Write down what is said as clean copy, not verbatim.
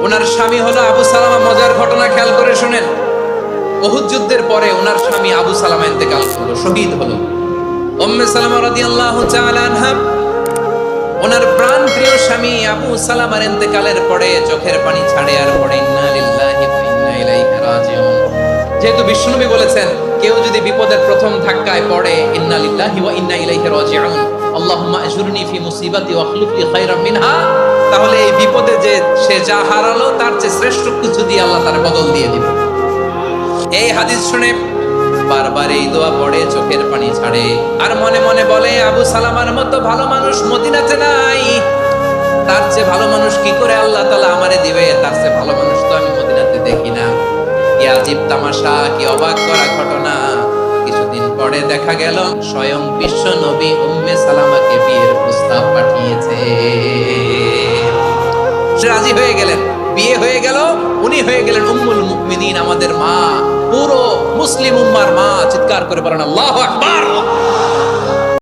ওনার স্বামী হলো আবু সালামা। মজার ঘটনা খেয়াল করে শুনেন। উহুদ যুদ্ধের পরে ওনার স্বামী আবু সালামা ইন্তেকাল হলো, শহীদ হলো। উম্মে সালামা রাদিয়াল্লাহু তাআলা আনহা ওনার প্রাণ প্রিয় স্বামী আবু সালামার ইন্তেকালের পরে চোখের পানি ছাড়ে আর পড়ে ইন্না লিল্লাহি ওয়া ইন্না ইলাইহি রাজিউন। যেহেতু বিশ্বনবী বলেছেন কেউ যদি বিপদের প্রথম ধাক্কায় পড়ে ইন্না লিল্লাহি ওয়া ইন্না ইলাইহি রাজিউন, আল্লাহুম্মা আজুরনি ফি মুসিবাতি ওয়া আখলুফ লি খায়রাম মিনহা, তাহলে এই বিপদে যে সে যা হারালো তার চেয়ে শ্রেষ্ঠ কিছু দিয়ে আল্লাহ তার বদল দিয়ে দিবে। এই হাদিস শুনে বারবার এই দোয়া পড়ে, চোখের পানি ছাড়ে আর মনে মনে বলে আবু সালামার মতো ভালো মানুষ মদিনাতে নাই, তার চেয়ে ভালো মানুষ কি করে আল্লাহ তাআলা আমারে দিবে, তার চেয়ে ভালো মানুষ তো আমি মদিনাতে দেখি না। কি আজীব তামাশা, কি অবাক করা ঘটনা। কিছুদিন পরে দেখা গেল স্বয়ং বিশ্ব নবী উম্মে সালামাকে বিয়ের প্রস্তাব পাঠিয়েছে। রাজি হয়ে গেলেন, বিয়ে হয়ে গেল, উনি হয়ে গেলেন উম্মুল মুমিনিন, আমাদের মা, পুরো মুসলিম উম্মার মা। চিৎকার করে বলেন আল্লাহু আকবার।